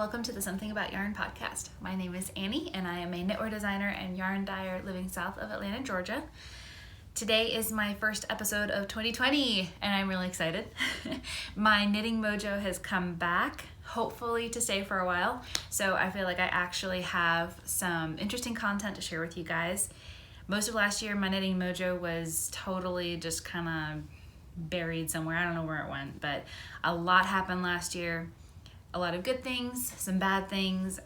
welcome to the Something About Yarn podcast. My name is Annie and I am a knitwear designer and yarn dyer living south of Atlanta, Georgia. Today is my first episode of 2020 and I'm really excited. My knitting mojo has come back, hopefully to stay for a while, so I feel like I actually have some interesting content to share with you guys. Most of last year my knitting mojo was totally just kind of buried somewhere. I don't know where it went, but a lot happened last year. A lot of good things, some bad things.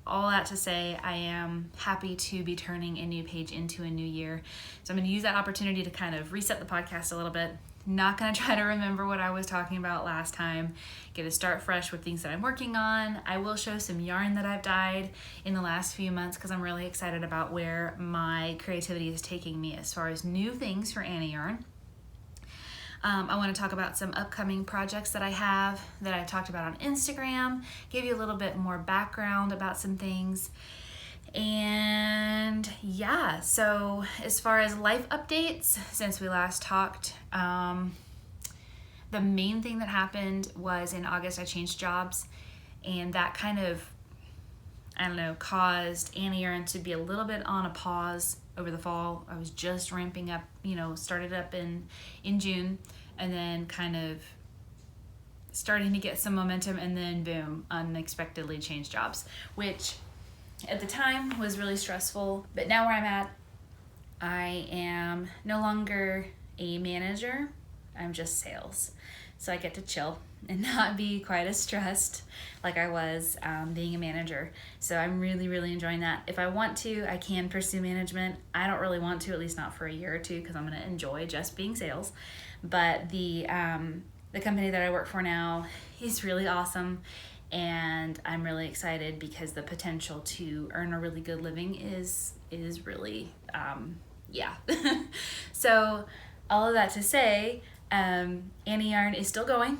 All that to say, I am happy to be turning a new page into a new year. So I'm going to use that opportunity to kind of reset the podcast a little bit. Not going to try to remember what I was talking about last time. Get to start fresh with things that I'm working on. I will show some yarn that I've dyed in the last few months because I'm really excited about where my creativity is taking me as far as new things for Annie Yarn. I want to talk about some upcoming projects that I have that I talked about on Instagram, give you a little bit more background about some things. And yeah, so as far as life updates, since we last talked, the main thing that happened was in August I changed jobs, and that kind of, caused Annie Yarn to be a little bit on a pause over the fall. I was just ramping up, started up in June, and then kind of starting to get some momentum, and then boom, unexpectedly changed jobs, which at the time was really stressful. But now where I'm at, I am no longer a manager, I'm just sales. So I get to chill and not be quite as stressed like I was being a manager. So I'm really, really enjoying that. If I want to, I can pursue management. I don't really want to, at least not for a year or two, because I'm going to enjoy just being sales. But the company that I work for now is really awesome, and I'm really excited because the potential to earn a really good living is really, So all of that to say, Annie Yarn is still going,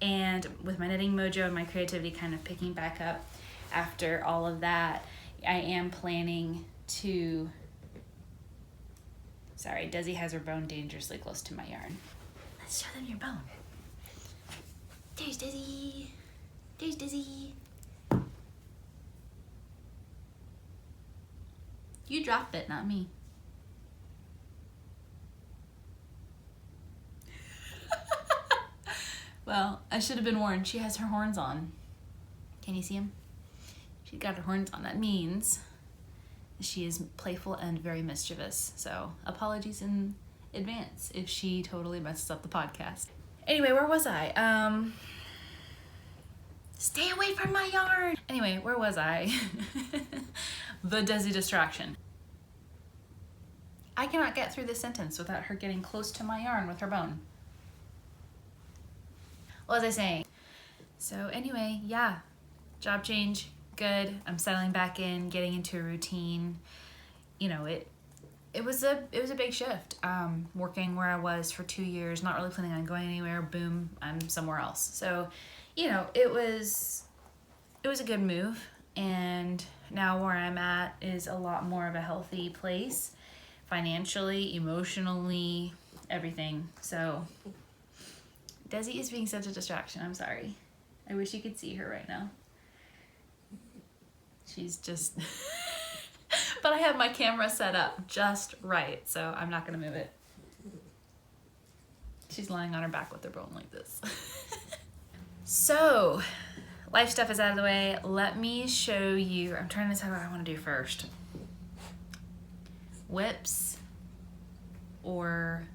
and with my knitting mojo and my creativity kind of picking back up after all of that, I am planning to... Sorry, Desi has her bone dangerously close to my yarn. Let's show them your bone. There's Desi. There's Desi. You dropped it, not me. Well, I should have been warned. She has her horns on. Can you see them? She's got her horns on. That means she is playful and very mischievous. So apologies in advance if she totally messes up the podcast. Anyway, where was I? Stay away from my yarn. Anyway, where was I? The Desi distraction. I cannot get through this sentence without her getting close to my yarn with her bone. What was I saying? So anyway, yeah, job change, good. I'm settling back in, getting into a routine. It was a big shift. Working where I was for 2 years, not really planning on going anywhere. Boom, I'm somewhere else. So, it was a good move. And now where I'm at is a lot more of a healthy place, financially, emotionally, everything. So Desi is being such a distraction. I'm sorry. I wish you could see her right now. She's just... But I have my camera set up just right, so I'm not going to move it. She's lying on her back with her bone like this. So, life stuff is out of the way. Let me show you... I'm trying to decide what I want to do first. Whips or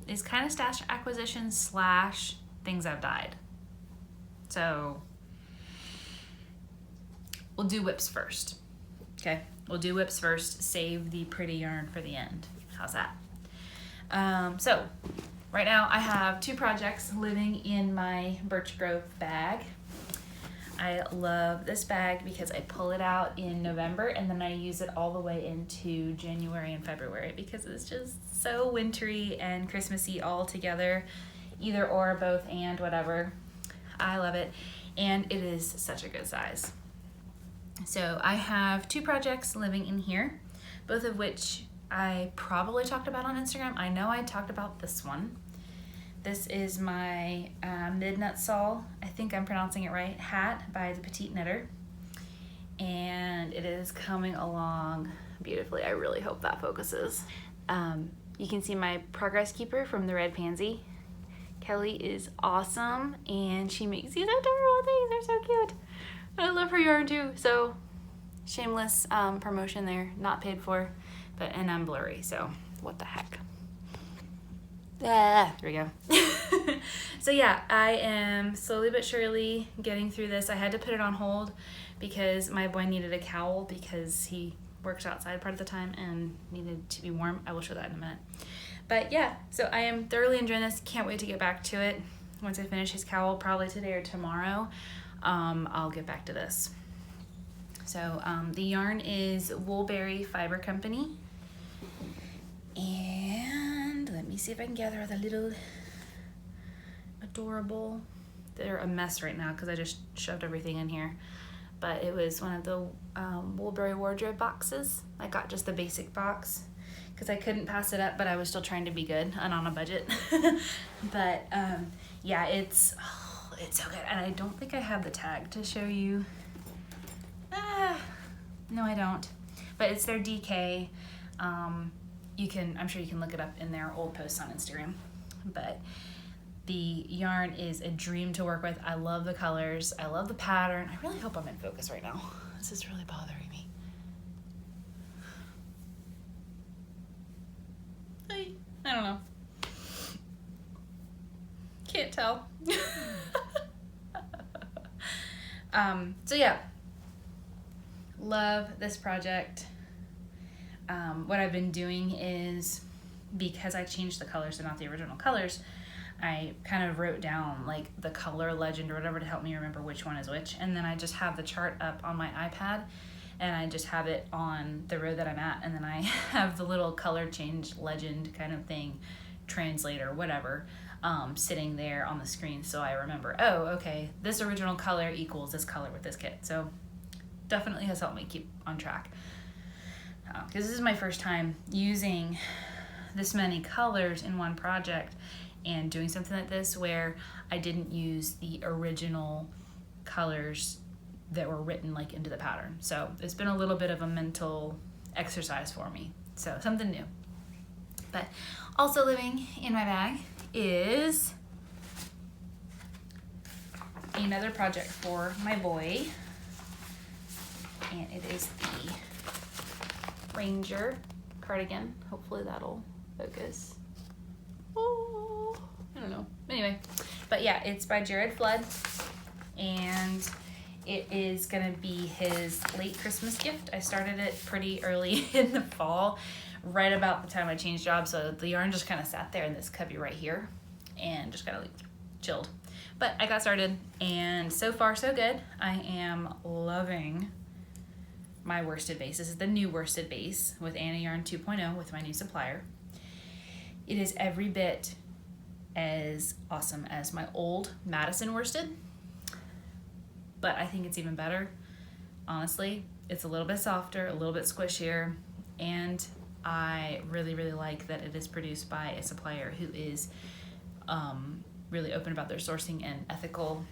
it's kind of stash acquisition / things I've dyed. So we'll do whips first. Okay, we'll do whips first, save the pretty yarn for the end. How's that? So right now I have 2 projects living in my Birch Grove bag. I love this bag because I pull it out in November and then I use it all the way into January and February because it's just so wintry and Christmassy all together, either or, both and, whatever. I love it, and it is such a good size. So I have 2 projects living in here, both of which I probably talked about on Instagram. I know I talked about this one. This is my Midnut Sol, I think I'm pronouncing it right, hat by the Petite Knitter. And it is coming along beautifully. I really hope that focuses. You can see my progress keeper from the Red Pansy. Kelly is awesome, and she makes these adorable things. They're so cute. I love her yarn too. So shameless promotion there, not paid for, and I'm blurry, so what the heck. There we go. So yeah, I am slowly but surely getting through this. I had to put it on hold because my boy needed a cowl because he works outside part of the time and needed to be warm. I will show that in a minute. But yeah, so I am thoroughly enjoying this. Can't wait to get back to it. Once I finish his cowl, probably today or tomorrow, I'll get back to this. So the yarn is Woolberry Fiber Company. And let me see if I can gather the little adorable, they're a mess right now because I just shoved everything in here. But it was one of the Woolberry wardrobe boxes. I got just the basic box because I couldn't pass it up, but I was still trying to be good and on a budget. But yeah, it's so good. And I don't think I have the tag to show you. No, I don't. But it's their DK. I'm sure you can look it up in their old posts on Instagram. But the yarn is a dream to work with. I love the colors. I love the pattern. I really hope I'm in focus right now. This is really bothering me. I don't know. Can't tell. So yeah, love this project. What I've been doing is, because I changed the colors, so not the original colors, I kind of wrote down like the color legend or whatever to help me remember which one is which, and then I just have the chart up on my iPad and I just have it on the row that I'm at, and then I have the little color change legend kind of thing, translator, whatever, sitting there on the screen, so I remember, oh, okay, this original color equals this color with this kit. So definitely has helped me keep on track, because this is my first time using this many colors in one project and doing something like this where I didn't use the original colors that were written like into the pattern. So it's been a little bit of a mental exercise for me. So something new. But also living in my bag is another project for my boy. And it is the Ranger cardigan. Hopefully that'll focus. Oh, I don't know. Anyway, but yeah, it's by Jared Flood, and it is gonna be his late Christmas gift. I started it pretty early in the fall, right about the time I changed jobs, so the yarn just kind of sat there in this cubby right here and just kind of like chilled. But I got started, and so far so good. I am loving my worsted base. This is the new worsted base with Anna Yarn 2.0 with my new supplier. It is every bit as awesome as my old Madison worsted, but I think it's even better. Honestly, it's a little bit softer, a little bit squishier, and I really, really like that it is produced by a supplier who is really open about their sourcing and ethical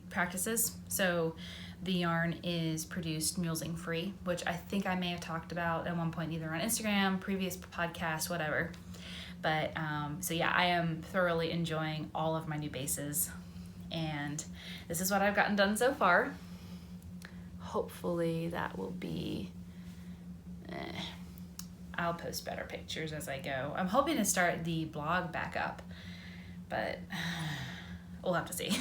practices. So the yarn is produced mulesing free, which I think I may have talked about at one point, either on Instagram, previous podcast, whatever. But so yeah, I am thoroughly enjoying all of my new bases, and this is what I've gotten done so far. Hopefully that will be, I'll post better pictures as I go. I'm hoping to start the blog back up, but we'll have to see.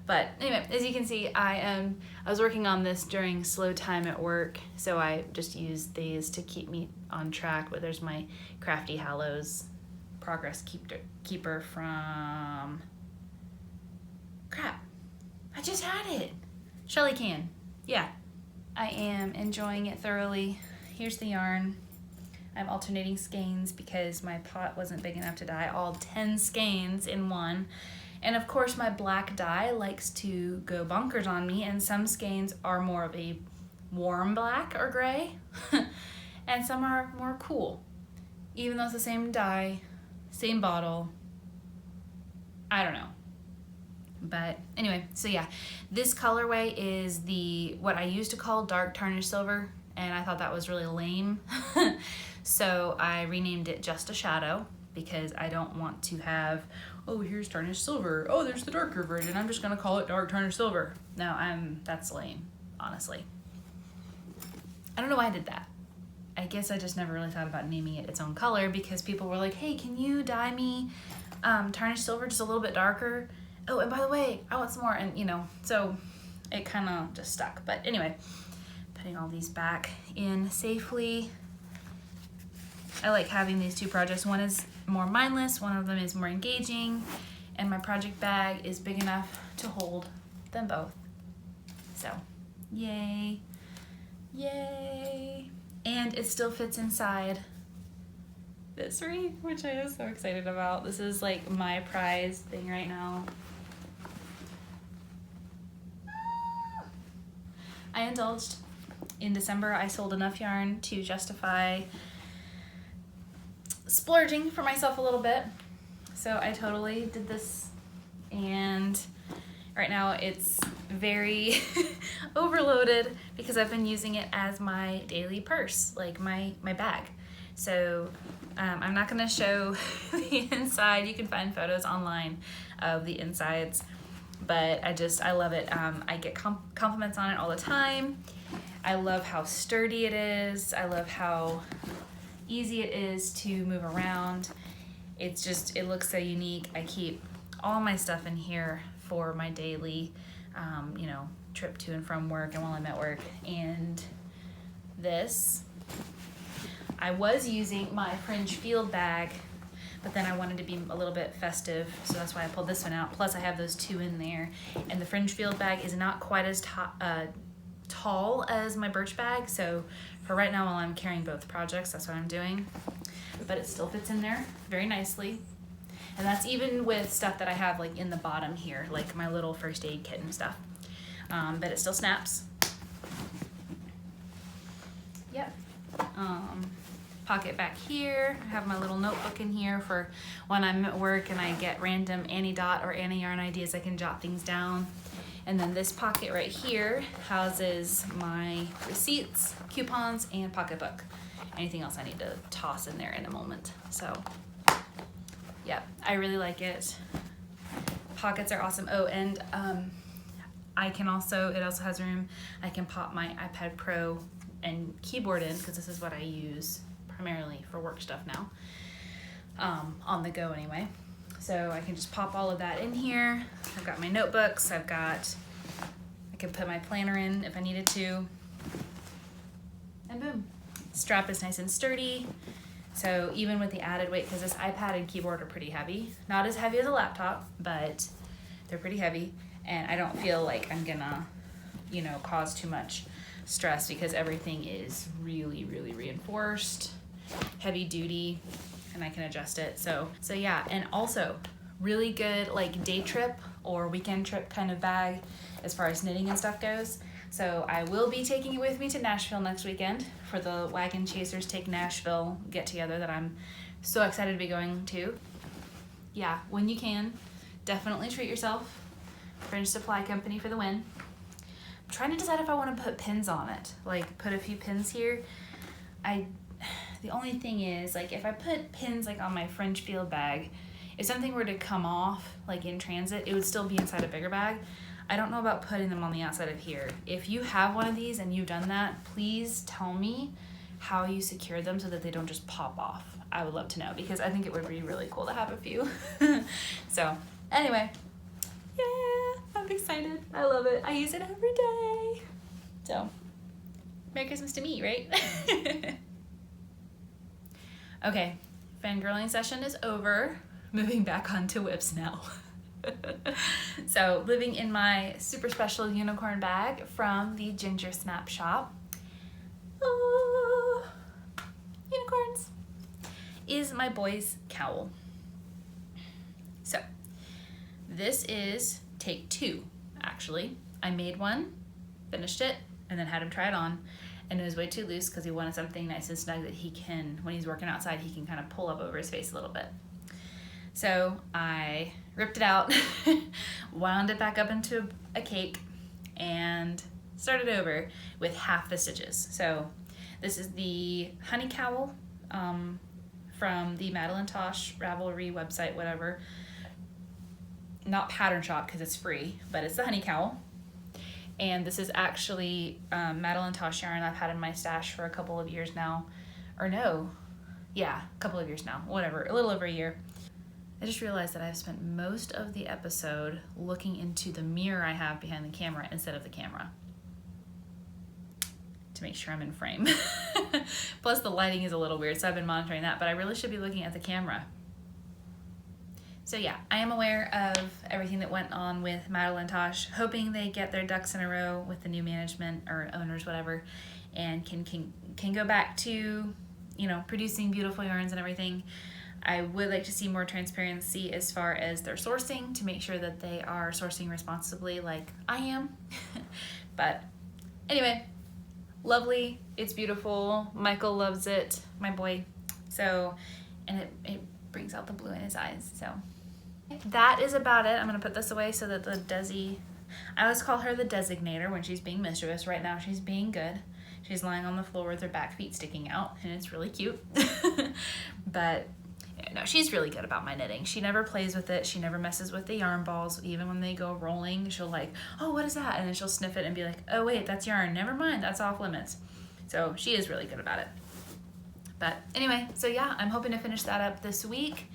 But anyway, as you can see, I was working on this during slow time at work, so I just used these to keep me on track. But there's my Crafty Hallows progress keeper from, crap, I just had it, Shelly Can. Yeah, I am enjoying it thoroughly. Here's the yarn. I'm alternating skeins because my pot wasn't big enough to dye all 10 skeins in one. And of course my black dye likes to go bonkers on me, and some skeins are more of a warm black or gray and some are more cool. Even though it's the same dye, same bottle. I don't know. But anyway, so yeah, this colorway is what I used to call dark tarnished silver, and I thought that was really lame. So I renamed it Just a Shadow, because I don't want to have, oh, here's tarnished silver. Oh, there's the darker version. I'm just gonna call it dark tarnished silver. No, that's lame, honestly. I don't know why I did that. I guess I just never really thought about naming it its own color, because people were like, hey, can you dye me tarnished silver just a little bit darker? Oh, and by the way, I want some more, and you know, so it kind of just stuck. But anyway, putting all these back in safely. I like having these two projects. One is more mindless, one of them is more engaging, and my project bag is big enough to hold them both. So, yay, yay. And it still fits inside this wreath, which I am so excited about. This is like my prize thing right now. I indulged. In December, I sold enough yarn to justify splurging for myself a little bit. So I totally did this, and right now it's very overloaded because I've been using it as my daily purse, like my bag. So I'm not gonna show the inside. You can find photos online of the insides, but I love it. I get compliments on it all the time. I love how sturdy it is. I love how easy it is to move around. It looks so unique. I keep all my stuff in here for my daily, trip to and from work and while I'm at work. And this, I was using my fringe field bag, but then I wanted to be a little bit festive, so that's why I pulled this one out. Plus I have those two in there, and the fringe field bag is not quite as tall as my birch bag, so for right now while I'm carrying both projects, that's what I'm doing. But it still fits in there very nicely. And that's even with stuff that I have like in the bottom here, like my little first aid kit and stuff. But it still snaps. Yep. Pocket back here. I have my little notebook in here for when I'm at work and I get random Annie Dot or Annie Yarn ideas, I can jot things down. And then this pocket right here houses my receipts, coupons, and pocketbook. Anything else I need to toss in there in a moment. So, yeah, I really like it. Pockets are awesome. Oh, and it also has room. I can pop my iPad Pro and keyboard in, because this is what I use primarily for work stuff now, on the go anyway. So I can just pop all of that in here. I've got my notebooks. I can put my planner in if I needed to. And boom. Strap is nice and sturdy. So even with the added weight, because this iPad and keyboard are pretty heavy. Not as heavy as a laptop, but they're pretty heavy. And I don't feel like I'm gonna, cause too much stress, because everything is really, really reinforced, heavy duty, and I can adjust it. So yeah, and also really good like day trip or weekend trip kind of bag as far as knitting and stuff goes. So I will be taking it with me to Nashville next weekend for the Wagon Chasers Take Nashville get together that I'm so excited to be going to. Yeah, when you can, definitely treat yourself. Fringe Supply Company for the win. I'm trying to decide if I want to put pins on it, like put a few pins here. The only thing is, like, if I put pins like on my fringe field bag, if something were to come off like in transit, it would still be inside a bigger bag. I don't know about putting them on the outside of here. If you have one of these and you've done that, please tell me how you secure them so that they don't just pop off. I would love to know, because I think it would be really cool to have a few. So anyway, yeah, I'm excited. I love it. I use it every day. So Merry Christmas to me, right? Okay, fangirling session is over. Moving back onto whips now. So, living in my super special unicorn bag from the Ginger Snap shop. Oh, unicorns. Is my boy's cowl. So, this is take 2, actually. I made one, finished it, and then had him try it on. And it was way too loose because he wanted something nice and snug that he can, when he's working outside, he can kind of pull up over his face a little bit. So I ripped it out, wound it back up into a cake, and started over with half the stitches. So this is the honey cowl from the Madeline Tosh Ravelry website, whatever. Not pattern shop because it's free, but it's the honey cowl. And this is actually Madeline Tosh yarn I've had in my stash for a couple of years now. Or no, yeah, a couple of years now, whatever, a little over a year. I just realized that I've spent most of the episode looking into the mirror I have behind the camera instead of the camera to make sure I'm in frame. Plus the lighting is a little weird, so I've been monitoring that, but I really should be looking at the camera. So yeah, I am aware of everything that went on with Madeline Tosh, hoping they get their ducks in a row with the new management or owners, whatever, and can go back to, you know, producing beautiful yarns and everything. I would like to see more transparency as far as their sourcing to make sure that they are sourcing responsibly like I am. But anyway, lovely. It's beautiful. Michael loves it, my boy. So, and it brings out the blue in his eyes. So that is about it. I'm going to put this away so that the Desi, I always call her the designator when she's being mischievous. Right now she's being good. She's lying on the floor with her back feet sticking out, and it's really cute. But no, she's really good about my knitting. She never plays with it. She never messes with the yarn balls. Even when they go rolling, she'll like, oh, what is that? And then she'll sniff it and be like, oh wait, that's yarn. Never mind, that's off limits. So she is really good about it. But anyway, so yeah, I'm hoping to finish that up this week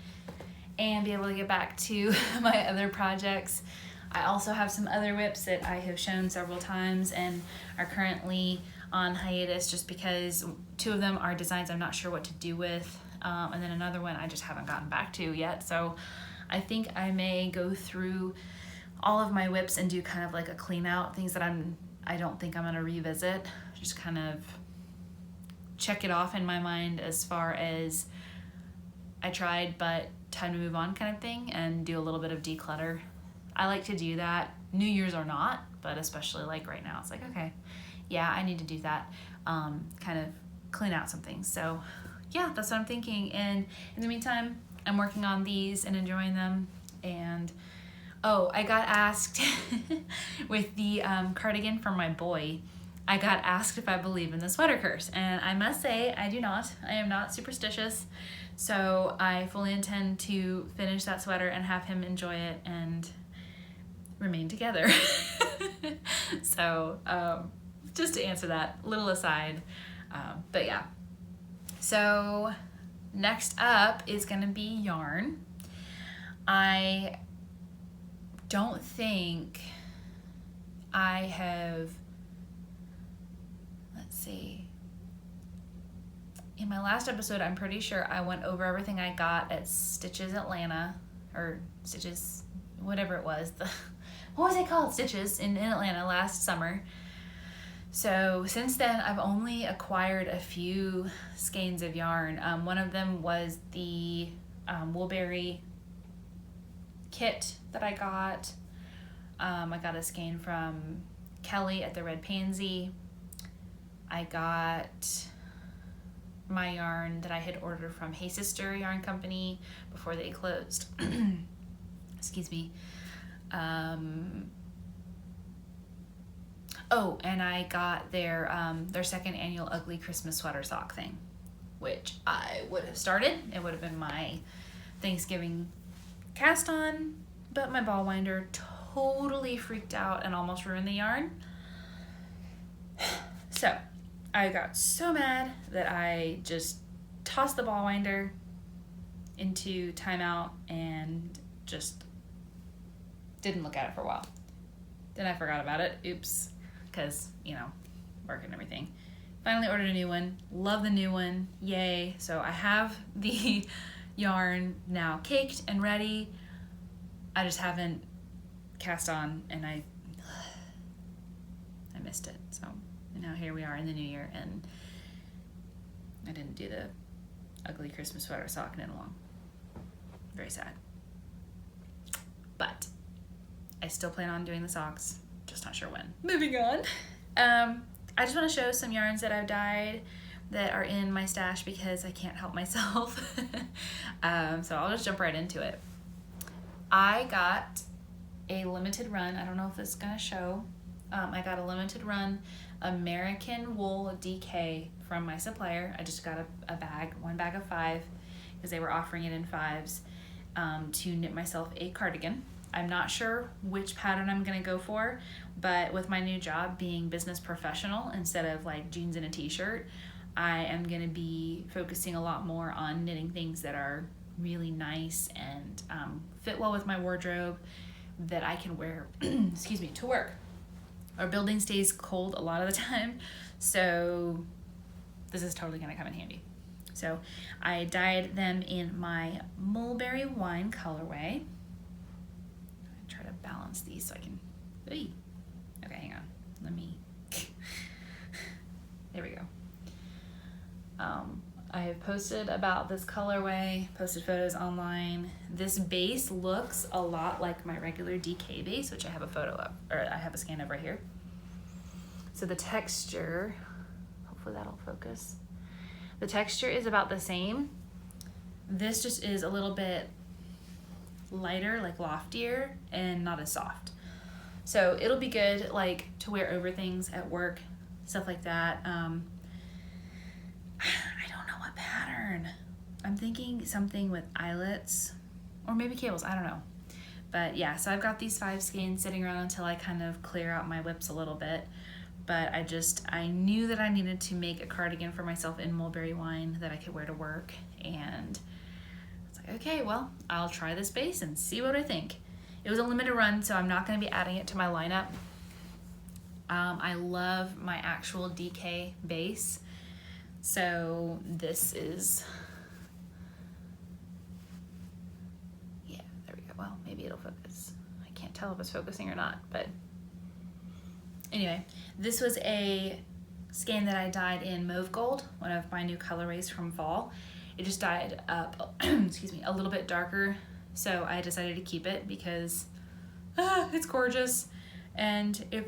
and be able to get back to my other projects. I also have some other whips that I have shown several times and are currently on hiatus just because 2 of them are designs I'm not sure what to do with, and then another one I just haven't gotten back to yet. So I think I may go through all of my whips and do kind of like a clean out, things that I don't think I'm gonna revisit, just kind of check it off in my mind as far as I tried but time to move on kind of thing, and do a little bit of declutter. I like to do that, New Year's or not, but especially like right now, it's like, okay, yeah, I need to do that, kind of clean out some things. So yeah, that's what I'm thinking. And in the meantime, I'm working on these and enjoying them. And oh, I got asked with the cardigan for my boy, I got asked if I believe in the sweater curse, and I must say I do not. I am not superstitious, so I fully intend to finish that sweater and have him enjoy it and remain together. So just to answer that little aside, but yeah. So next up is gonna be yarn. I don't think I have, let's see, in my last episode I'm pretty sure I went over everything I got at Stitches Atlanta, or Stitches, whatever it was, what was it called? Stitches in Atlanta last summer. So since then I've only acquired a few skeins of yarn. One of them was the Woolberry kit that I got. I got a skein from Kelly at the Red Pansy. I got my yarn that I had ordered from Hey Sister Yarn Company before they closed. Excuse me. Oh, and I got their second annual Ugly Christmas Sweater Sock thing, which I would have started. It would have been my Thanksgiving cast on, but my ball winder totally freaked out and almost ruined the yarn. So I got so mad that I just tossed the ball winder into timeout and just didn't look at it for a while. Then I forgot about it. Oops. Because, you know, work and everything. Finally ordered a new one. Love the new one. Yay. So I have the yarn now caked and ready. I just haven't cast on, and I missed it. So now here we are in the new year, and I didn't do the Ugly Christmas Sweater Sock knit along. Very sad. But I still plan on doing the socks. Just not sure when. Moving on. I just want to show some yarns that I've dyed that are in my stash because I can't help myself. So I'll just jump right into it. I got a limited run. I don't know if it's gonna show. I got a limited run American wool DK from my supplier. I just got one bag of 5, because they were offering it in 5s, to knit myself a cardigan. I'm not sure which pattern I'm gonna go for, but with my new job being business professional instead of like jeans and a t-shirt, I am gonna be focusing a lot more on knitting things that are really nice and fit well with my wardrobe, that I can wear excuse me, to work. Our building stays cold a lot of the time, so this is totally gonna come in handy. So I dyed them in my mulberry wine colorway. I try to balance these so I can, okay, hang on, let me, there we go. I have posted about this colorway, posted photos online. This base looks a lot like my regular DK base, which I have a photo of, or I have a scan of right here. So the texture, hopefully that'll focus. The texture is about the same. This just is a little bit lighter, like loftier, and not as soft. So it'll be good like to wear over things at work, stuff like that. I don't know what pattern. I'm thinking something with eyelets or maybe cables, I don't know. But yeah, so I've got these 5 skeins sitting around until I kind of clear out my whips a little bit. But I knew that I needed to make a cardigan for myself in mulberry wine that I could wear to work. And it's like, okay, well, I'll try this base and see what I think. It was a limited run, so I'm not gonna be adding it to my lineup. I love my actual DK base. So this is, yeah, there we go. Well, maybe it'll focus. I can't tell if it's focusing or not, but anyway, this was a skein that I dyed in mauve gold, one of my new colorways from fall. It just dyed up, excuse me, a little bit darker, so I decided to keep it because it's gorgeous. And if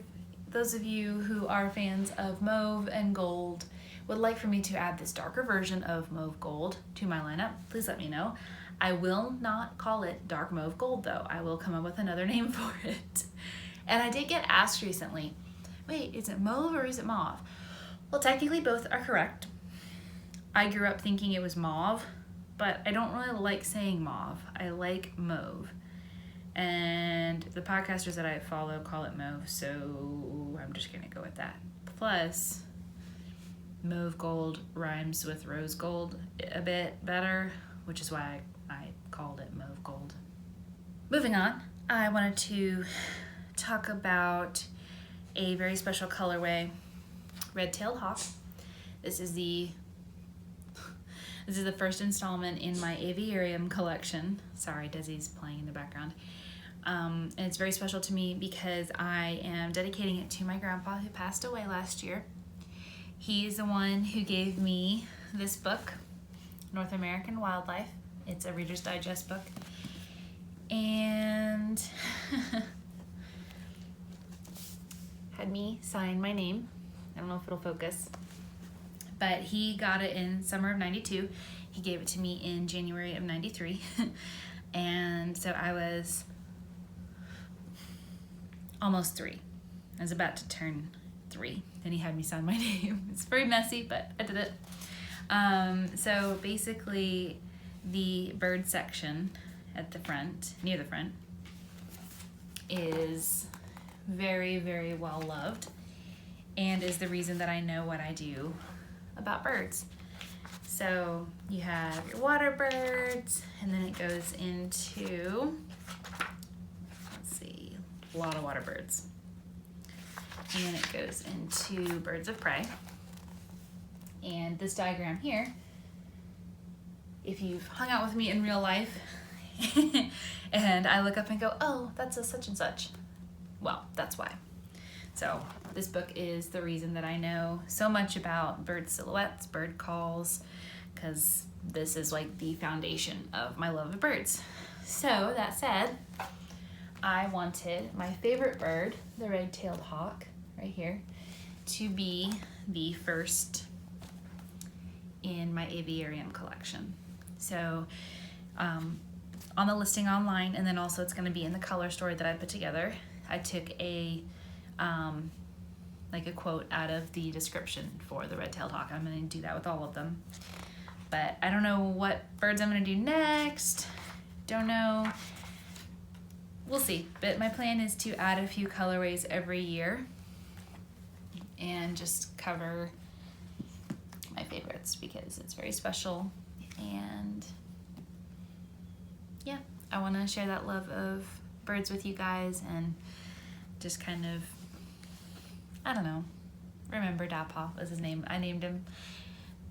those of you who are fans of mauve and gold would like for me to add this darker version of mauve gold to my lineup, please let me know. I will not call it dark mauve gold though. I will come up with another name for it. And I did get asked recently, wait, is it mauve or is it mauve? Well, technically both are correct. I grew up thinking it was mauve, but I don't really like saying mauve. I like mauve. And the podcasters that I follow call it mauve, so I'm just gonna go with that. Plus, mauve gold rhymes with rose gold a bit better, which is why I called it mauve gold. Moving on, I wanted to talk about a very special colorway, RedTailed Hawk. This is the first installment in my aviarium collection. Sorry, Desi's playing in the background. And it's very special to me because I am dedicating it to my grandpa who passed away last year. He's the one who gave me this book, North American Wildlife. It's a Reader's Digest book. And had me sign my name. I don't know if it'll focus. But he got it in summer of '92. He gave it to me in January of '93. And so I was almost 3. I was about to turn 3. Then he had me sign my name. It's very messy, but I did it. So basically the bird section at the front, near the front, is very, very well loved and is the reason that I know what I do about birds. So you have your water birds, and then it goes into, let's see, a lot of water birds. And then it goes into birds of prey. And this diagram here, if you've hung out with me in real life and I look up and go, oh, that's a such and such, well, that's why. So this book is the reason that I know so much about bird silhouettes, bird calls, because this is like the foundation of my love of birds. So that said, I wanted my favorite bird, the red-tailed hawk, right here, to be the first in my aviarium collection. So on the listing online, and then also it's going to be in the color story that I put together. I took a like a quote out of the description for the Red-Tailed Hawk. I'm going to do that with all of them. But I don't know what birds I'm going to do next. Don't know. We'll see. But my plan is to add a few colorways every year and just cover my favorites because it's very special. And yeah, I want to share that love of birds with you guys and just kind of, I don't know, remember Dapaw was his name. I named him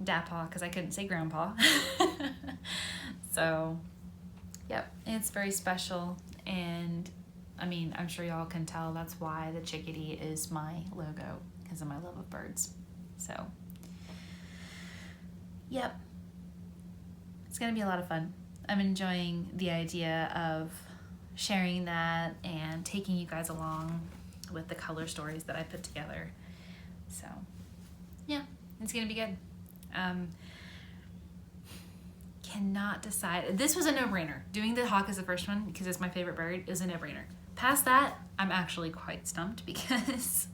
Dapaw because I couldn't say Grandpa. So, yep, it's very special. And I mean, I'm sure y'all can tell that's why the chickadee is my logo, because of my love of birds. So, yep, it's gonna be a lot of fun. I'm enjoying the idea of sharing that and taking you guys along with the color stories that I put together. So yeah, it's gonna be good. Cannot decide. This was a no-brainer. Doing the hawk as the first one because it's my favorite bird is a no-brainer. Past that, I'm actually quite stumped because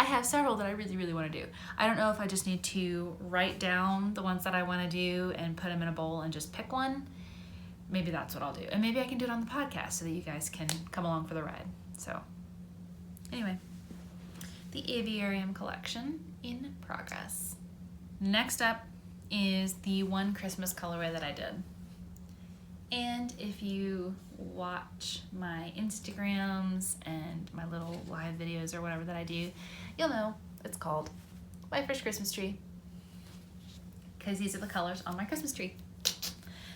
I have several that I really, really want to do. I don't know if I just need to write down the ones that I want to do and put them in a bowl and just pick one. Maybe that's what I'll do. And maybe I can do it on the podcast so that you guys can come along for the ride. So anyway, the aviarium collection in progress. Next up is the one Christmas colorway that I did. And if you watch my Instagrams and my little live videos or whatever that I do, you'll know it's called My First Christmas Tree, because these are the colors on my Christmas tree.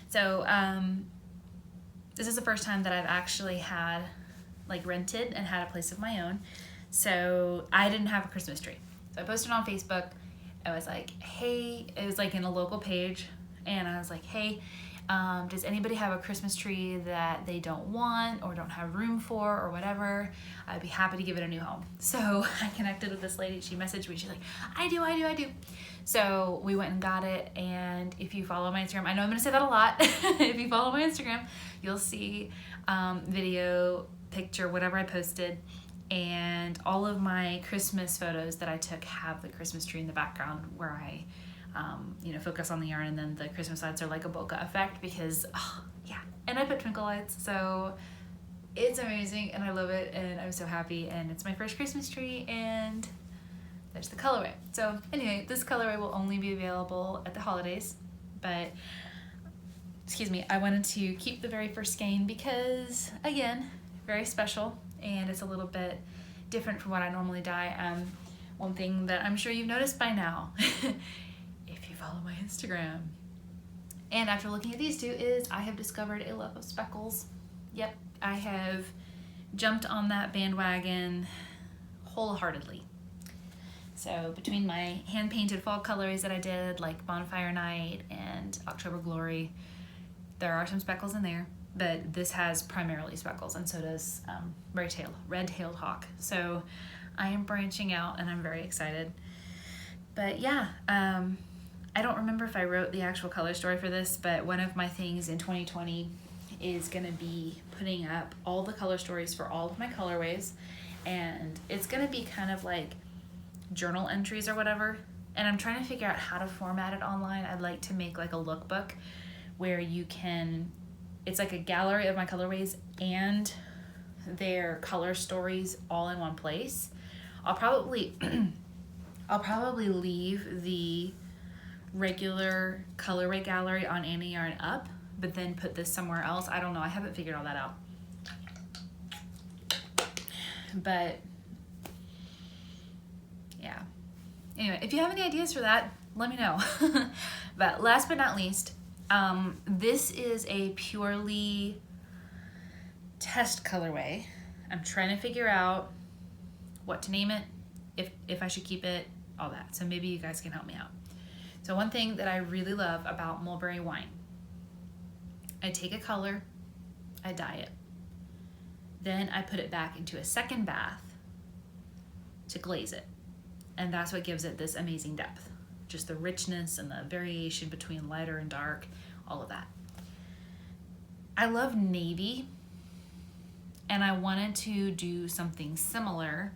So this is the first time that I've actually had, like, rented and had a place of my own. So I didn't have a Christmas tree. So I posted on Facebook. I was like, hey, it was like in a local page, and I was like, hey, does anybody have a Christmas tree that they don't want or don't have room for or whatever? I'd be happy to give it a new home. So I connected with this lady. She messaged me. She's like, I do. So we went and got it. And if you follow my Instagram, I know I'm going to say that a lot. If you follow my Instagram, you'll see video, picture, whatever I posted. And all of my Christmas photos that I took have the Christmas tree in the background where I focus on the yarn, and then the Christmas lights are like a bokeh effect because, yeah. And I put twinkle lights, so it's amazing, and I love it, and I'm so happy, and it's my first Christmas tree, and there's the colorway. So anyway, this colorway will only be available at the holidays, but, excuse me, I wanted to keep the very first skein because, again, very special, and it's a little bit different from what I normally dye. One thing that I'm sure you've noticed by now, if you follow my Instagram, and after looking at these two, is I have discovered a love of speckles. Yep, I have jumped on that bandwagon wholeheartedly. So between my hand-painted fall colors that I did, like Bonfire Night and October Glory, there are some speckles in there, but this has primarily speckles, and so does Red-Tailed Hawk. So I am branching out, and I'm very excited. But yeah, I don't remember if I wrote the actual color story for this, but one of my things in 2020 is going to be putting up all the color stories for all of my colorways, and it's going to be kind of like journal entries or whatever, and I'm trying to figure out how to format it online. I'd like to make like a lookbook where you can, it's like a gallery of my colorways and their color stories all in one place. I'll probably leave the regular colorway gallery on Annie Yarn up, but then put this somewhere else. I don't know. I haven't figured all that out. But yeah. Anyway, if you have any ideas for that, let me know. But last but not least, this is a purely test colorway. I'm trying to figure out what to name it, if I should keep it, all that. So maybe you guys can help me out. So one thing that I really love about mulberry wine, I take a color, I dye it, then I put it back into a second bath to glaze it. And that's what gives it this amazing depth. Just the richness and the variation between lighter and dark, all of that. I love navy, and I wanted to do something similar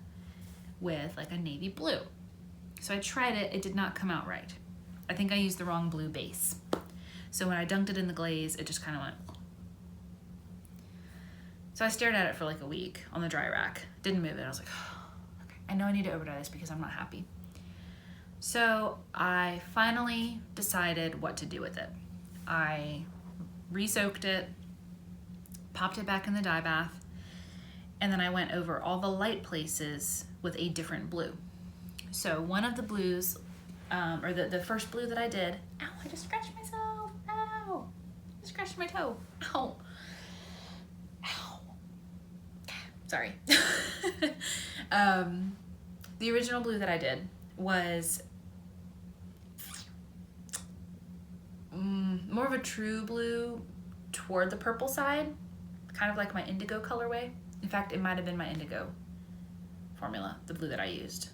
with like a navy blue. So I tried it, it did not come out right. I think I used the wrong blue base. So when I dunked it in the glaze, it just kind of went. So I stared at it for like a week on the dry rack, didn't move it. I was like, oh, okay. I know I need to overdye this because I'm not happy. So I finally decided what to do with it. I re-soaked it, popped it back in the dye bath, and then I went over all the light places with a different blue. So one of the blues, or the first blue that I did, ow, I just scratched myself, ow, I scratched my toe, ow, ow, sorry. The original blue that I did was more of a true blue toward the purple side, kind of like my indigo colorway. In fact, it might have been my indigo formula, the blue that I used.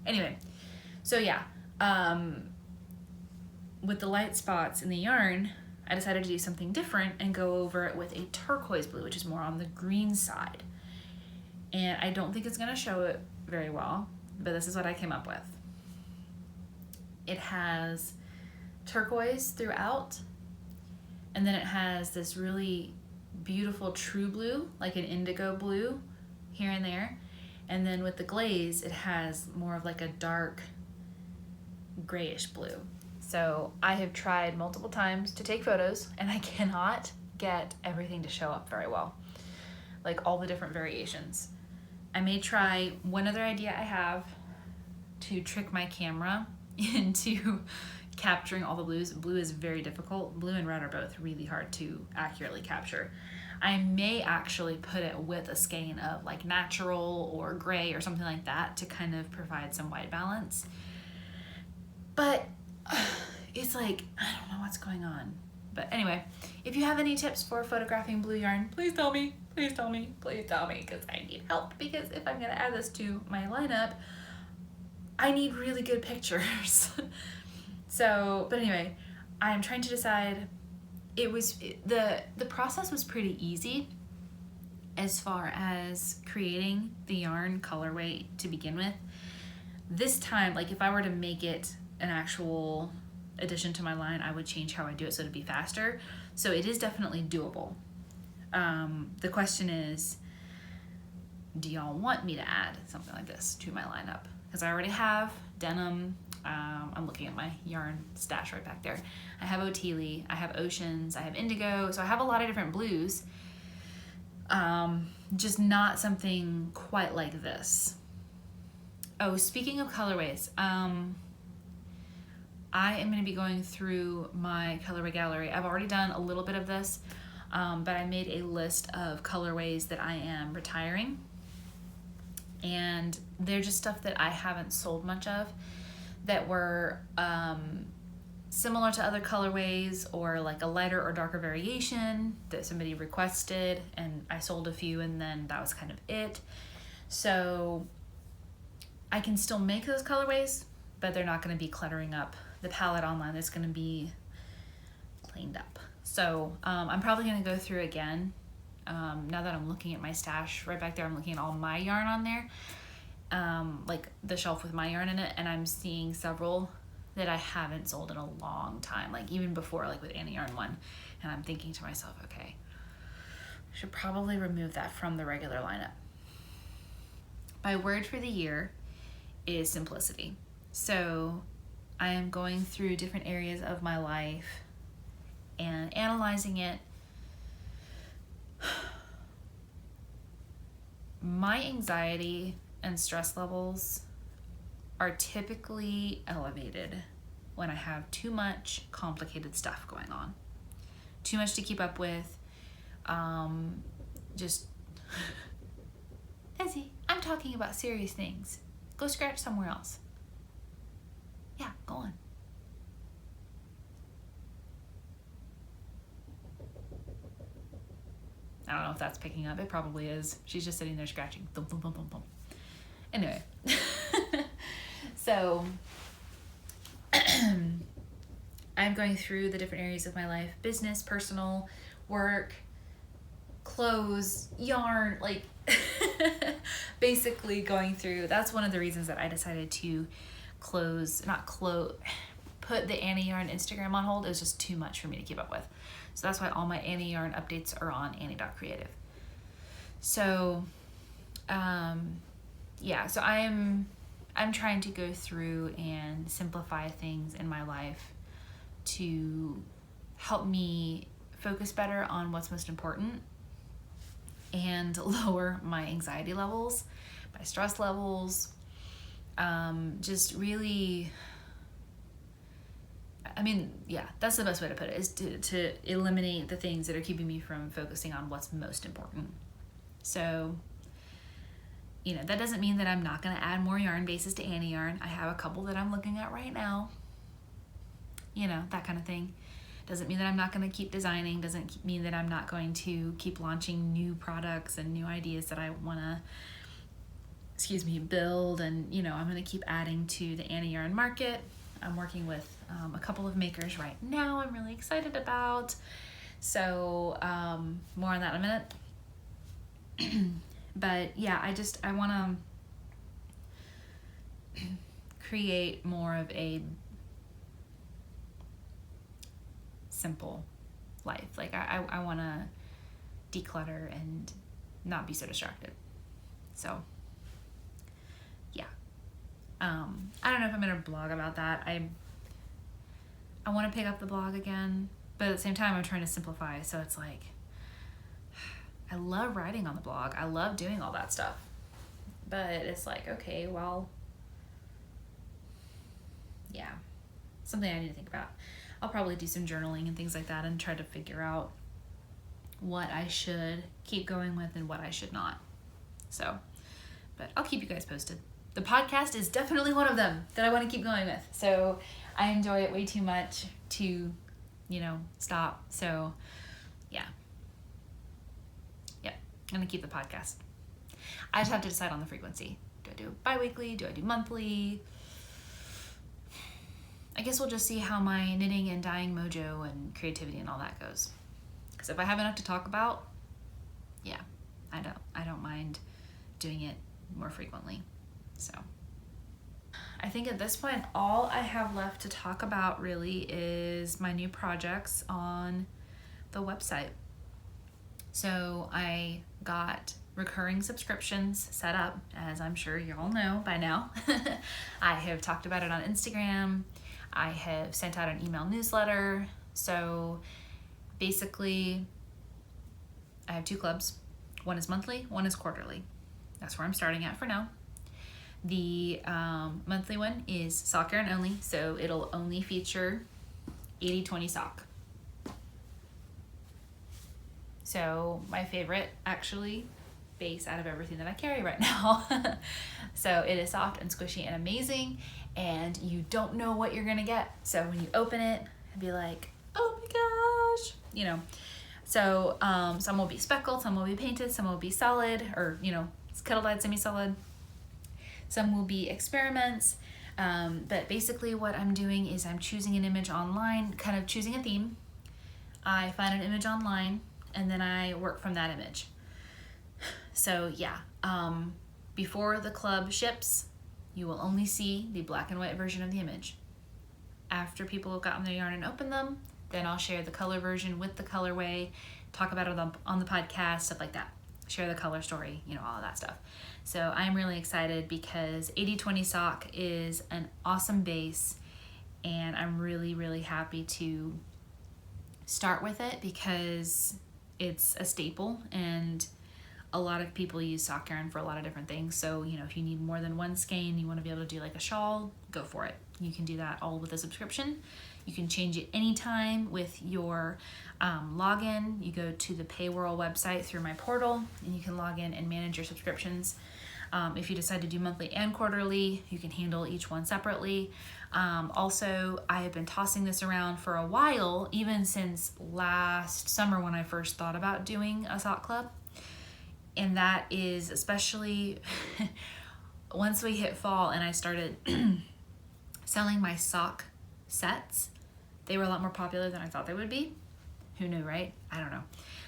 Anyway, so yeah, with the light spots in the yarn, I decided to do something different and go over it with a turquoise blue, which is more on the green side. And I don't think it's gonna show it very well, but this is what I came up with. It has turquoise throughout, and then it has this really beautiful true blue, like an indigo blue here and there. And then with the glaze, it has more of like a dark grayish blue. So I have tried multiple times to take photos, and I cannot get everything to show up very well, like all the different variations. I may try one other idea I have to trick my camera into capturing all the blues. Blue is very difficult. Blue and red are both really hard to accurately capture. I may actually put it with a skein of like natural or gray or something like that to kind of provide some white balance. But it's like, I don't know what's going on. But anyway, if you have any tips for photographing blue yarn, please tell me, please tell me, please tell me, because I need help. Because if I'm gonna add this to my lineup, I need really good pictures. So, but anyway, I'm trying to decide. The process was pretty easy as far as creating the yarn colorway to begin with. This time, like if I were to make it an actual addition to my line, I would change how I do it so it'd be faster. So it is definitely doable. The question is, do y'all want me to add something like this to my lineup? Because I already have denim. I'm looking at my yarn stash right back there. I have Otili, I have Oceans, I have Indigo, so I have a lot of different blues. Just not something quite like this. Oh, speaking of colorways, I am going to be going through my colorway gallery. I've already done a little bit of this, but I made a list of colorways that I am retiring. And they're just stuff that I haven't sold much of, that were similar to other colorways or like a lighter or darker variation that somebody requested, and I sold a few and then that was kind of it. So I can still make those colorways, but they're not going to be cluttering up the palette online. It's going to be cleaned up. So I'm probably going to go through again. Now that I'm looking at my stash right back there, I'm looking at all my yarn on there, like the shelf with my yarn in it, and I'm seeing several that I haven't sold in a long time, like even before, like with Annie Yarn one, and I'm thinking to myself, okay, I should probably remove that from the regular lineup. My word for the year is simplicity. So I am going through different areas of my life and analyzing it. My anxiety and stress levels are typically elevated when I have too much complicated stuff going on. Too much to keep up with. Just, Ezzy, I'm talking about serious things. Go scratch somewhere else. Yeah, go on. I don't know if that's picking up. It probably is. She's just sitting there scratching. Thump, thump, thump, thump, thump. Anyway. So I'm going through the different areas of my life, business, personal, work, clothes, yarn, like basically going through. That's one of the reasons that I decided to put the Annie Yarn Instagram on hold. It was just too much for me to keep up with. So that's why all my Annie Yarn updates are on Annie.creative. So yeah, so I'm trying to go through and simplify things in my life to help me focus better on what's most important and lower my anxiety levels, my stress levels, just really, I mean, yeah, that's the best way to put it, is to eliminate the things that are keeping me from focusing on what's most important. So, you know, that doesn't mean that I'm not going to add more yarn bases to Annie Yarn. I have a couple that I'm looking at right now, you know, that kind of thing. Doesn't mean that I'm not going to keep designing, doesn't mean that I'm not going to keep launching new products and new ideas that I want to, build, and, you know, I'm going to keep adding to the Annie Yarn market. I'm working with a couple of makers right now I'm really excited about. So more on that in a minute. But yeah, I want to create more of a simple life. Like I want to declutter and not be so distracted. So yeah, I don't know if I'm gonna blog about that. I want to pick up the blog again, but at the same time I'm trying to simplify. So it's like, I love writing on the blog, I love doing all that stuff, but it's like, okay, well, yeah, something I need to think about. I'll probably do some journaling and things like that and try to figure out what I should keep going with and what I should not. So, but I'll keep you guys posted. The podcast is definitely one of them that I want to keep going with. So I enjoy it way too much to, you know, stop. So yeah. Yep. I'm going to keep the podcast. I just have to decide on the frequency. Do I do bi-weekly? Do I do monthly? I guess we'll just see how my knitting and dyeing mojo and creativity and all that goes. Because if I have enough to talk about, yeah, I don't mind doing it more frequently. So I think at this point, all I have left to talk about really is my new projects on the website. So I got recurring subscriptions set up, as I'm sure you all know by now. I have talked about it on Instagram. I have sent out an email newsletter. So basically, I have 2 clubs. One is monthly, one is quarterly. That's where I'm starting at for now. The monthly one is sock yarn only, so it'll only feature 80/20 sock. So my favorite, actually, base out of everything that I carry right now. So it is soft and squishy and amazing, and you don't know what you're gonna get. So when you open it, and be like, oh my gosh, you know. So some will be speckled, some will be painted, some will be solid, or, you know, kettle dyed semi-solid. Some will be experiments, but basically what I'm doing is I'm choosing an image online, kind of choosing a theme. I find an image online, and then I work from that image. So yeah, before the club ships, you will only see the black and white version of the image. After people have gotten their yarn and opened them, then I'll share the color version with the colorway, talk about it on the podcast, stuff like that. Share the color story, you know, all of that stuff. So I'm really excited because 80/20 sock is an awesome base, and I'm really, really happy to start with it because it's a staple, and a lot of people use sock yarn for a lot of different things. So, you know, if you need more than one skein, you want to be able to do like a shawl, go for it. You can do that all with a subscription. You can change it anytime with your login. You go to the Paywhirl website through my portal, and you can log in and manage your subscriptions. If you decide to do monthly and quarterly, you can handle each one separately. Also, I have been tossing this around for a while, even since last summer when I first thought about doing a sock club. And that is especially once we hit fall and I started selling my sock sets, they were a lot more popular than I thought they would be. Who knew, right? I don't know.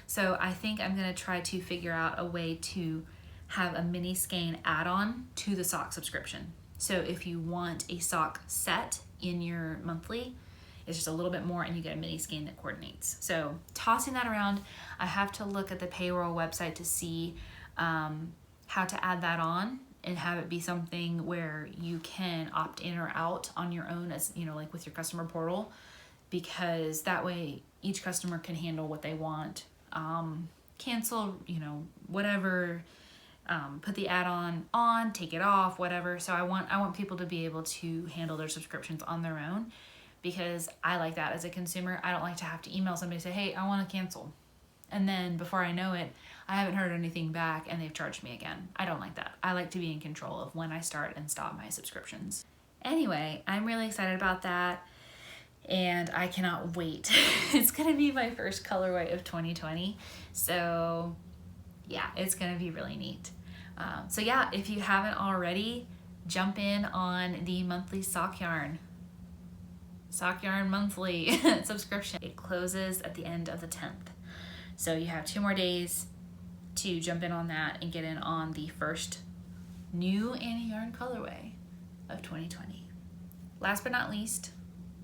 So I think I'm gonna try to figure out a way to have a mini skein add-on to the sock subscription. So if you want a sock set in your monthly, it's just a little bit more and you get a mini skein that coordinates. So tossing that around, I have to look at the payroll website to see how to add that on and have it be something where you can opt in or out on your own, as you know, like with your customer portal, because that way each customer can handle what they want, cancel, you know, whatever, put the add-on on, take it off, whatever. So I want people to be able to handle their subscriptions on their own, because I like that as a consumer. I don't like to have to email somebody and say, hey, I want to cancel. And then before I know it, I haven't heard anything back and they've charged me again. I don't like that. I like to be in control of when I start and stop my subscriptions. Anyway, I'm really excited about that and I cannot wait. It's gonna be my first colorway of 2020. So yeah, it's gonna be really neat. So yeah, if you haven't already, jump in on the monthly Sock Yarn monthly subscription. It closes at the end of the 10th. So you have 2 more days to jump in on that and get in on the first new Annie Yarn colorway of 2020. Last but not least,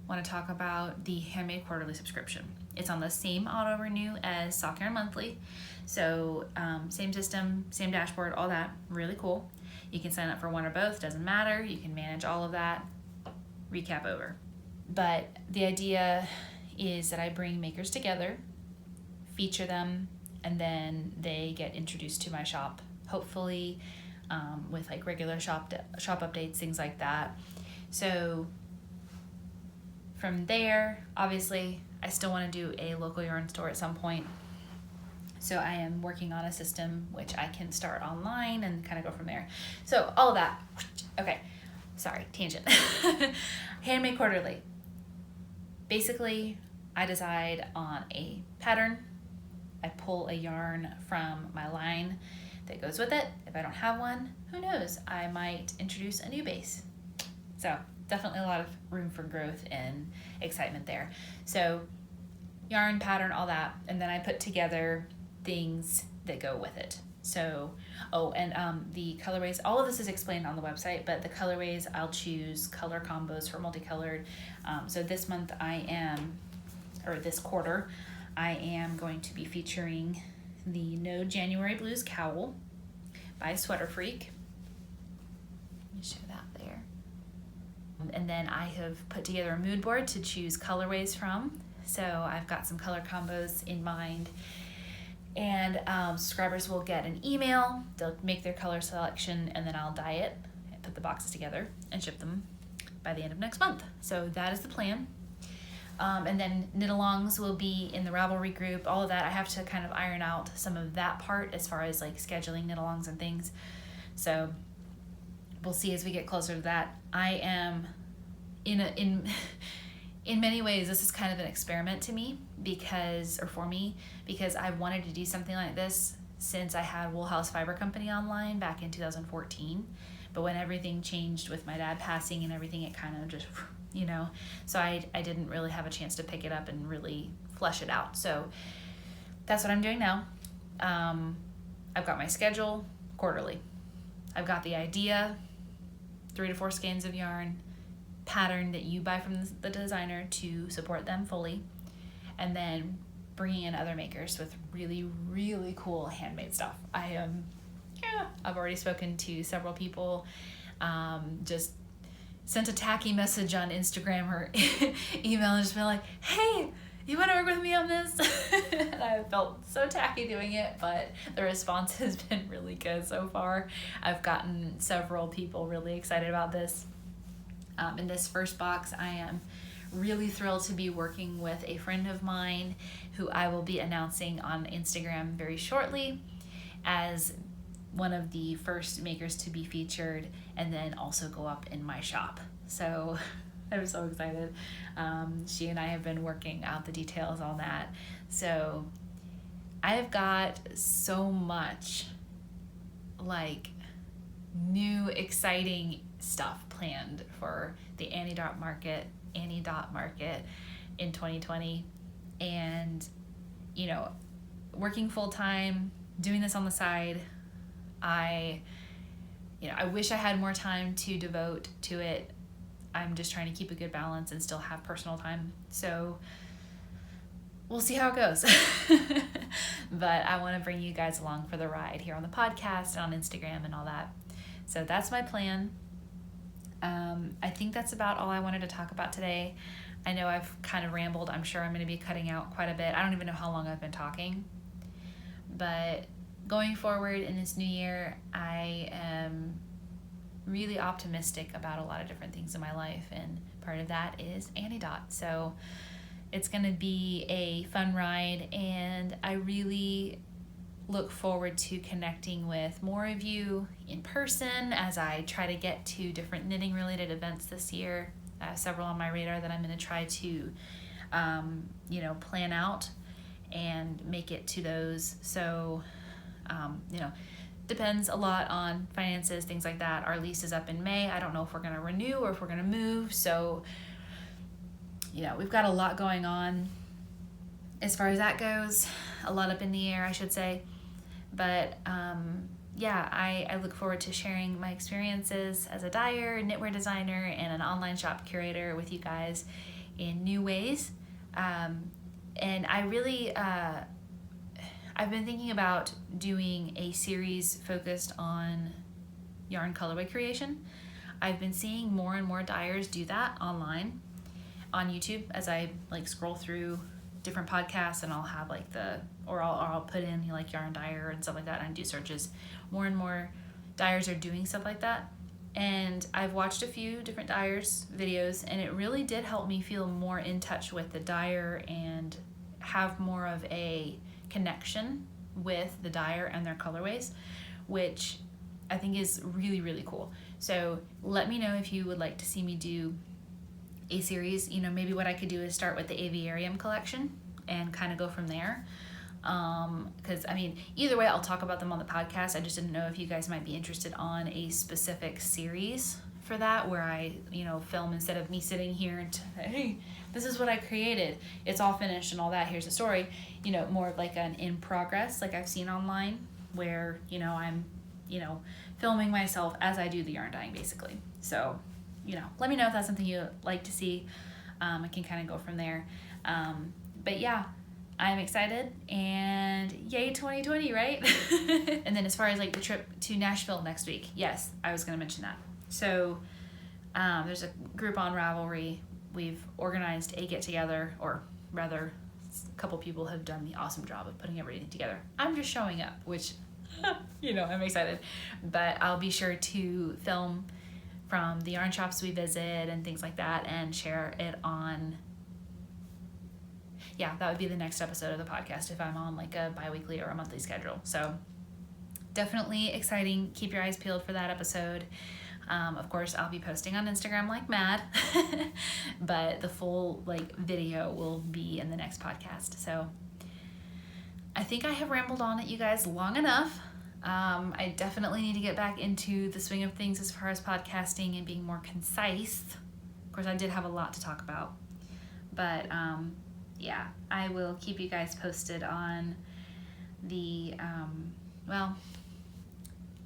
I want to talk about the Handmade quarterly subscription. It's on the same auto renew as Sock Yarn monthly. So same system, same dashboard, all that, really cool. You can sign up for one or both, doesn't matter. You can manage all of that. Recap over. But the idea is that I bring makers together, feature them, and then they get introduced to my shop, hopefully with like regular shop updates, things like that. So from there, obviously, I still want to do a local yarn store at some point. So I am working on a system which I can start online and kind of go from there. So all of that. Okay, sorry, tangent. Handmade quarterly. Basically, I decide on a pattern. I pull a yarn from my line that goes with it. If I don't have one, who knows? I might introduce a new base. So definitely a lot of room for growth and excitement there. So yarn, pattern, all that, and then I put together things that go with it. So, the colorways, all of this is explained on the website, but the colorways, I'll choose color combos for multicolored. So this month this quarter, I am going to be featuring the No January Blues Cowl by Sweater Freak. Let me show that there. And then I have put together a mood board to choose colorways from. So I've got some color combos in mind. And subscribers will get an email, they'll make their color selection, and then I'll dye it and put the boxes together and ship them by the end of next month. So that is the plan. And then knit-alongs will be in the Ravelry group, all of that. I have to kind of iron out some of that part as far as like scheduling knit-alongs and things. So we'll see as we get closer to that. I am in many ways, this is kind of an experiment to me for me, because I've wanted to do something like this since I had Wool House Fiber Company online back in 2014. But when everything changed with my dad passing and everything, it kind of just, so I didn't really have a chance to pick it up and really flesh it out. So that's what I'm doing now. I've got my schedule quarterly. I've got the idea, 3 to 4 skeins of yarn, pattern that you buy from the designer to support them fully, and then bringing in other makers with really, really cool handmade stuff. I've already spoken to several people, just sent a tacky message on Instagram or email and just been like, hey, you want to work with me on this? And I felt so tacky doing it, but the response has been really good so far. I've gotten several people really excited about this. In this first box, I am really thrilled to be working with a friend of mine who I will be announcing on Instagram very shortly as one of the first makers to be featured, and then also go up in my shop. So I'm so excited. She and I have been working out the details on that. So I've got so much like new exciting stuff planned for the Annie Dot Market in 2020, and working full-time, doing this on the side, I wish I had more time to devote to it. I'm just trying to keep a good balance and still have personal time. So we'll see how it goes. But I want to bring you guys along for the ride here on the podcast and on Instagram and all that. So that's my plan. I think that's about all I wanted to talk about today. I know I've kind of rambled. I'm sure I'm going to be cutting out quite a bit. I don't even know how long I've been talking. But going forward in this new year, I am really optimistic about a lot of different things in my life, and part of that is Annie Dot. So it's going to be a fun ride, and I really look forward to connecting with more of you in person as I try to get to different knitting related events this year. Several on my radar that I'm going to try to plan out and make it to those. So depends a lot on finances, things like that. Our lease is up in May. I don't know if we're going to renew or if we're going to move. So we've got a lot going on as far as that goes. A lot up in the air, I should say. But I look forward to sharing my experiences as a dyer, knitwear designer, and an online shop curator with you guys in new ways. And I really, I've been thinking about doing a series focused on yarn colorway creation. I've been seeing more and more dyers do that online on YouTube as I scroll through different podcasts, and I'll have I'll put in yarn dyer and stuff like that, and do searches. More and more dyers are doing stuff like that, and I've watched a few different dyers videos, and it really did help me feel more in touch with the dyer and have more of a connection with the dyer and their colorways, which I think is really, really cool. So let me know if you would like to see me do a series. Maybe what I could do is start with the aviarium collection and kind of go from there. Because either way, I'll talk about them on the podcast. I just didn't know if you guys might be interested on a specific series for that, where I film, instead of me sitting here and hey, this is what I created, it's all finished and all that, here's the story. More of an in progress, like I've seen online, where I'm filming myself as I do the yarn dyeing, basically. So let me know if that's something you'd like to see. I can kind of go from there. But yeah, I'm excited, and yay 2020, right? And then as far as the trip to Nashville next week, yes, I was going to mention that. So there's a group on Ravelry. We've organized a get-together, or rather, a couple people have done the awesome job of putting everything together. I'm just showing up, which, I'm excited. But I'll be sure to film from the yarn shops we visit and things like that, and share it on, that would be the next episode of the podcast if I'm on a bi-weekly or a monthly schedule. So definitely exciting. Keep your eyes peeled for that episode. Of course, I'll be posting on Instagram like mad, but the full video will be in the next podcast. So I think I have rambled on at you guys long enough. I definitely need to get back into the swing of things as far as podcasting and being more concise. Of course, I did have a lot to talk about, but I will keep you guys posted on the,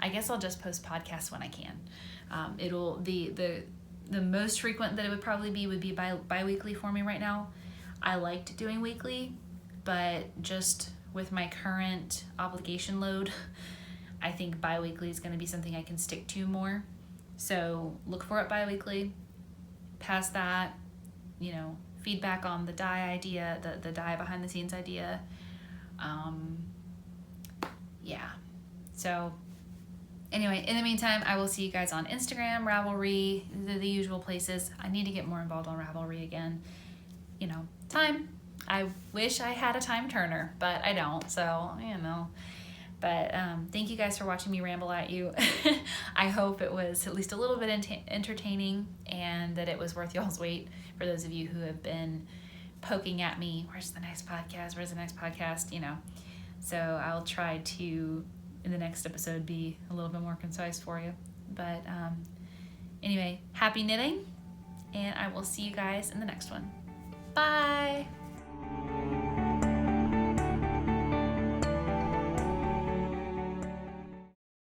I guess I'll just post podcasts when I can. It'll the most frequent that it would probably be would be bi-weekly for me right now. I liked doing weekly, but just with my current obligation load, I think bi-weekly is going to be something I can stick to more. So look for it bi-weekly. Past that, feedback on the dye idea, the dye behind the scenes idea. So anyway, in the meantime, I will see you guys on Instagram, Ravelry, the usual places. I need to get more involved on Ravelry again. Time. I wish I had a time turner, but I don't, so, But thank you guys for watching me ramble at you. I hope it was at least a little bit entertaining, and that it was worth y'all's wait for those of you who have been poking at me. Where's the next podcast? Where's the next podcast? So I'll try to, in the next episode, be a little bit more concise for you. But anyway, happy knitting, and I will see you guys in the next one. Bye!